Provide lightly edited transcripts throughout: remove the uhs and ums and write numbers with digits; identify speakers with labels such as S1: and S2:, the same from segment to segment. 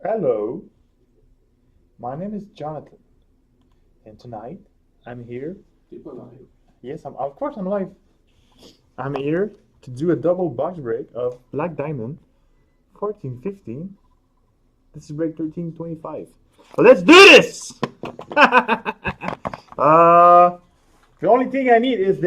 S1: Hello, my name is Jonathan, and tonight I'm here.
S2: People alive.
S1: Yes, of course I'm live. I'm here to do a double box break of Black Diamond 1415. This is break 1325. Let's do this! The only thing I need is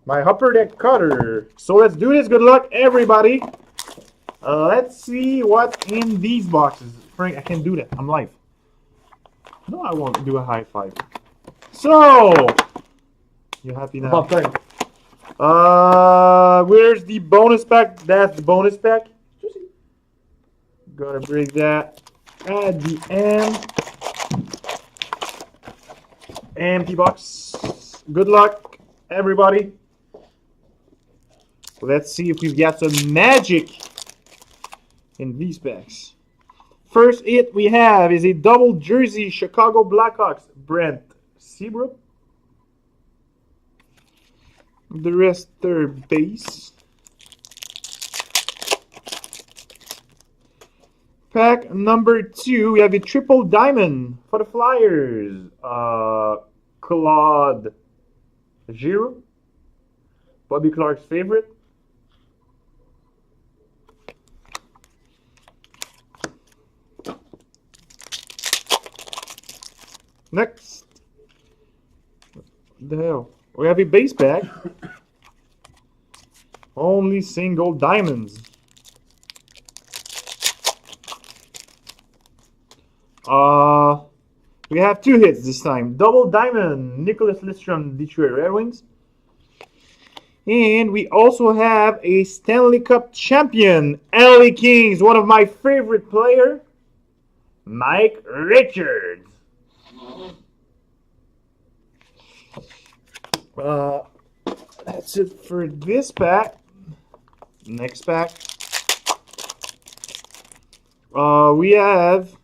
S1: my upper deck cutter. So let's do this. Good luck, everybody. Let's see what's in these boxes. Frank, I can do that. I'm live. No, I won't do a high five. So, you happy now?
S2: About time.
S1: Where's the bonus pack? That's the bonus pack. Gonna break that at the end. Empty box. Good luck, everybody. Let's see if we've got some magic in these packs. First hit we have is a double jersey Chicago Blackhawks Brent Seabrook. The rest third base. Pack number 2, we have a triple diamond for the Flyers. Claude Giroux, Bobby Clark's favorite. Next, what the hell? We have a base pack. Only single diamonds. We have 2 hits this time. Double diamond, Nicholas Lidstrom, Detroit Red Wings. And we also have a Stanley Cup champion, LA Kings, one of my favorite players, Mike Richards. That's it for this pack. Next pack. We have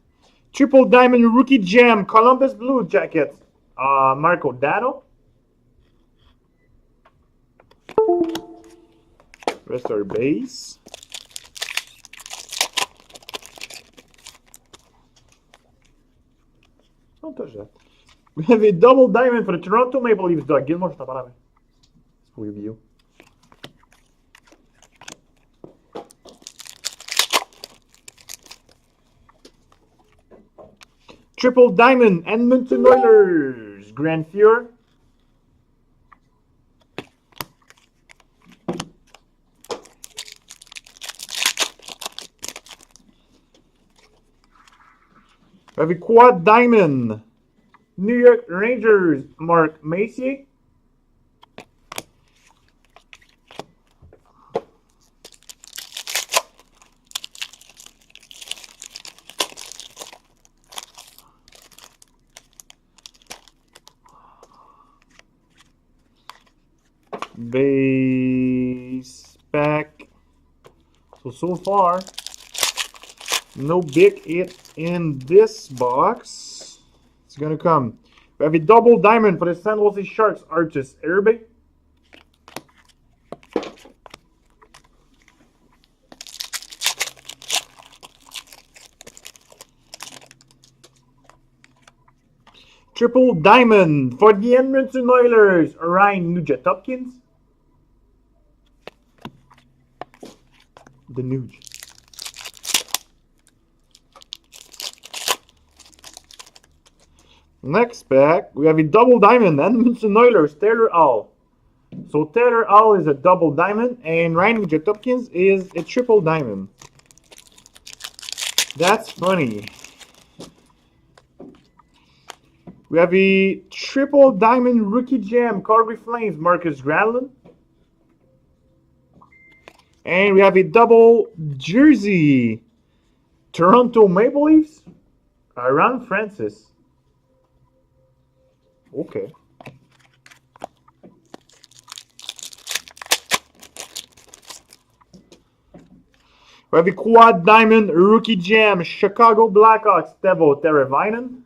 S1: Triple Diamond Rookie Gem, Columbus Blue Jackets, Marco Dano. Rest our base. Don't touch that. We have a double diamond for the Toronto Maple Leafs, Doug. Gilmore, está para ver. Review. Triple diamond, Edmonton Oilers, Grand Fuhrer. We have a quad diamond, New York Rangers, Mark Messier. Base pack. So far, no big hit in this box. It's gonna come. We have a double diamond for the San Jose Sharks, Artis Irbe. Triple diamond for the Edmonton Oilers, Ryan Nugent-Hopkins. The Nuge. Next pack, we have a double diamond, Edmonton Oilers, Taylor Hall. So Taylor Hall is a double diamond, and Ryan Nugent-Hopkins is a triple diamond. That's funny. We have a triple diamond rookie gem, Calgary Flames, Marcus Granlund. And we have a double jersey, Toronto Maple Leafs, Ron Francis. Okay. We have a quad diamond rookie gem, Chicago Blackhawks, Teuvo Teravainen.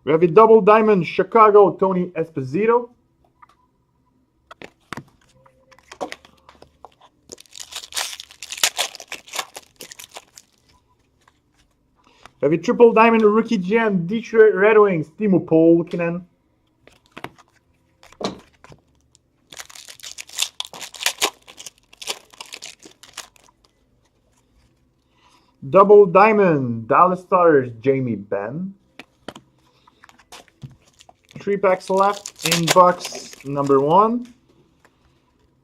S1: We have a double diamond Chicago Tony Esposito. We have a triple diamond rookie gem Detroit Red Wings Timo Polkinen. Double diamond Dallas Stars Jamie Benn. 3 packs left in box number 1.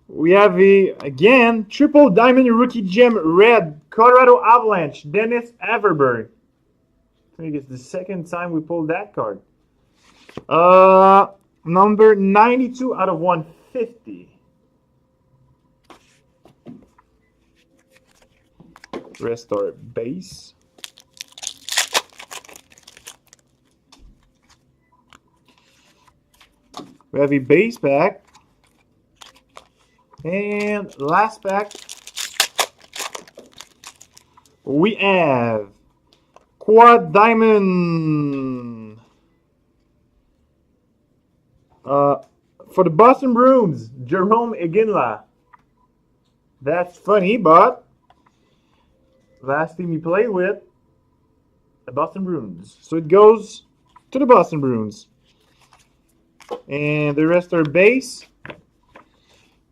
S1: We have again triple diamond rookie gem red Colorado Avalanche Dennis Everberg. I think it's the second time we pulled that card. Number 92 out of 150. Restore base. We have a base pack. And last pack. We have quad diamond. For the Boston Bruins, Jerome Iginla. That's funny, but last team he played with, the Boston Bruins. So it goes to the Boston Bruins. And the rest are base.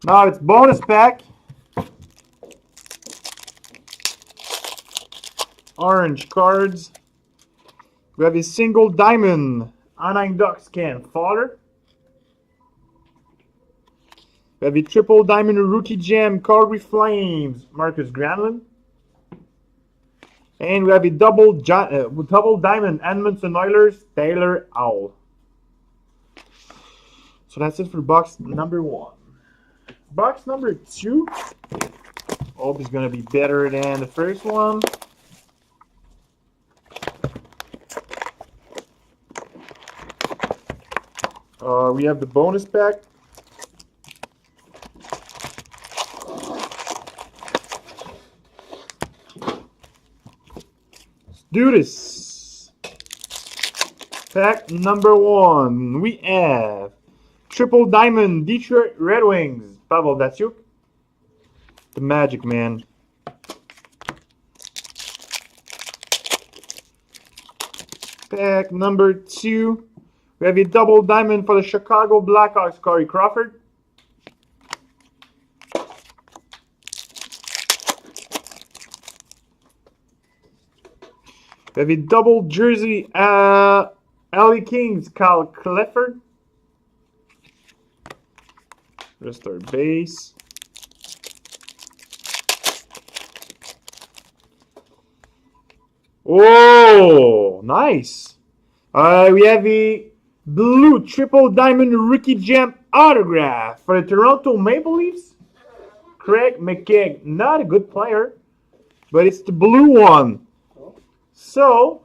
S1: Now it's bonus pack. Orange cards. We have a single diamond Anaheim Ducks Ken Fowler. We have a triple diamond rookie gem Calgary Flames Marcus Granlund. And we have a double diamond Edmonton Oilers Taylor Owl. So that's it for box number 1. Box number 2. Hope is going to be better than the first one. We have the bonus pack. Let's do this. Pack number 1. We have triple diamond Detroit Red Wings Pavel Datsyuk. The Magic Man. Pack number 2. We have a double diamond for the Chicago Blackhawks, Corey Crawford. We have a double jersey, LA Kings, Kyle Clifford. Rest our base. Oh, nice. We have a blue triple diamond rookie gem autograph for the Toronto Maple Leafs. Craig McKegg, not a good player, but it's the blue one. So,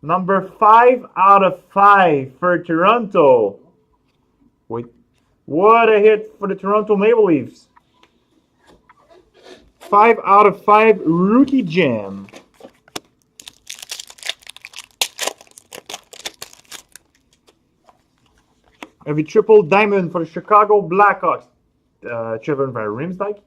S1: number 5 out of 5 for Toronto. Wait, what a hit for the Toronto Maple Leafs. 5 out of 5 rookie gem. We have a triple diamond for the Chicago Blackhawks, Trevor Van Riemsdyk.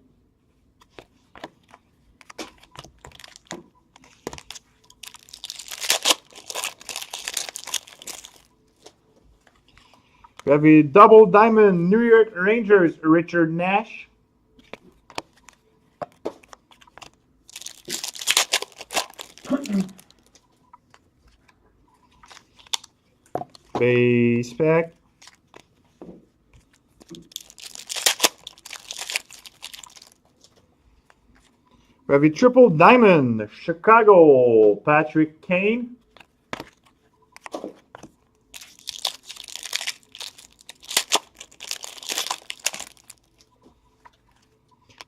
S1: We have a double diamond New York Rangers, Richard Nash. Base pack. We have a triple diamond, Chicago, Patrick Kane.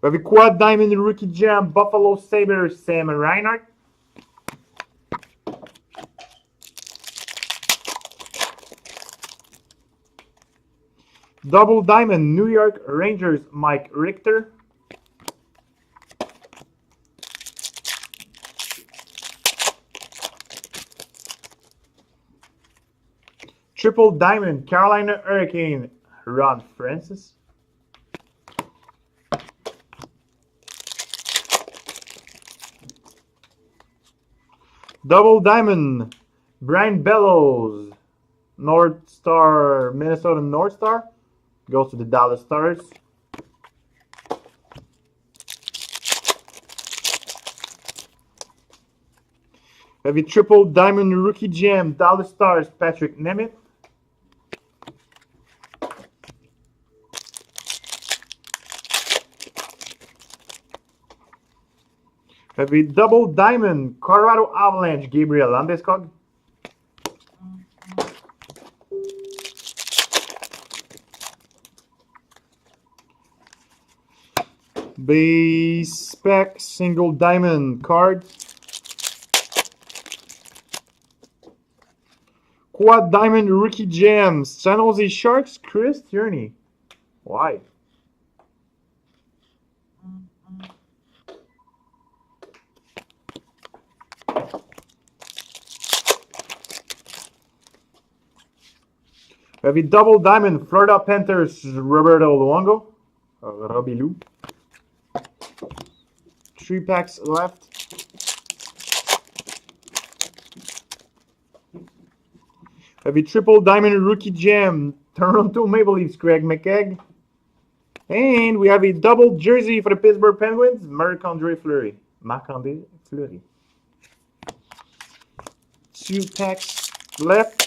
S1: We have a quad diamond rookie gem, Buffalo Sabres, Sam Reinhart. Double diamond New York Rangers, Mike Richter. Triple Diamond, Carolina Hurricane, Ron Francis. Double Diamond, Brian Bellows, North Star, Minnesota North Star. Goes to the Dallas Stars. We have a Triple Diamond Rookie Gem, Dallas Stars, Patrick Nemeth. We have a Double Diamond, Colorado Avalanche, Gabriel Landeskog. Base spec single diamond card. Quad diamond rookie gem, San Jose Sharks, Chris Tierney. Why? We have a double diamond, Florida Panthers, Roberto Luongo, Robbie Lou. 3 packs left. We have a triple diamond rookie gem, Toronto Maple Leafs, Craig McKegg. And we have a double jersey for the Pittsburgh Penguins, Marc-Andre Fleury. 2 packs left.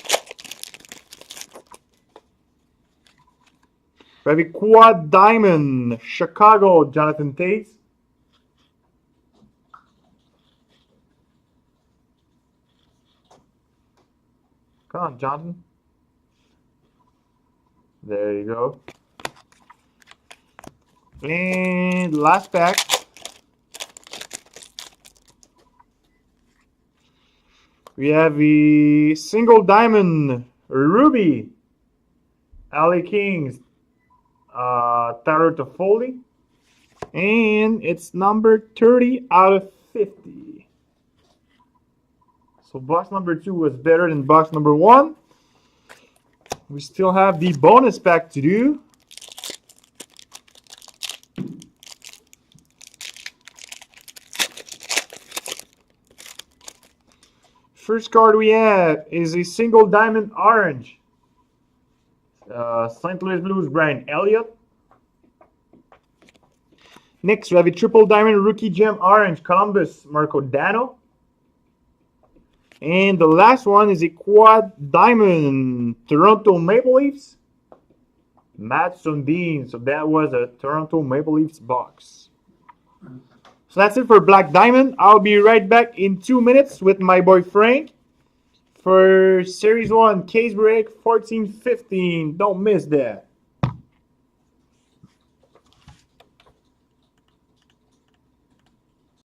S1: We have a quad diamond, Chicago, Jonathan Toews. Come on, Jonathan. There you go. And last pack. We have a single diamond ruby, LA Kings, Tyler Toffoli, and it's number 30 out of 50. So box number 2 was better than box number 1. We still have the bonus pack to do. First card we have is a single diamond orange, St. Louis Blues, Brian Elliott. Next, we have a triple diamond rookie gem orange, Columbus, Marco Dano. And the last one is a quad diamond, Toronto Maple Leafs, Matt Sundin. So that was a Toronto Maple Leafs box. So that's it for Black Diamond. I'll be right back in 2 minutes with my boy Frank for Series 1 case break 14-15. Don't miss that.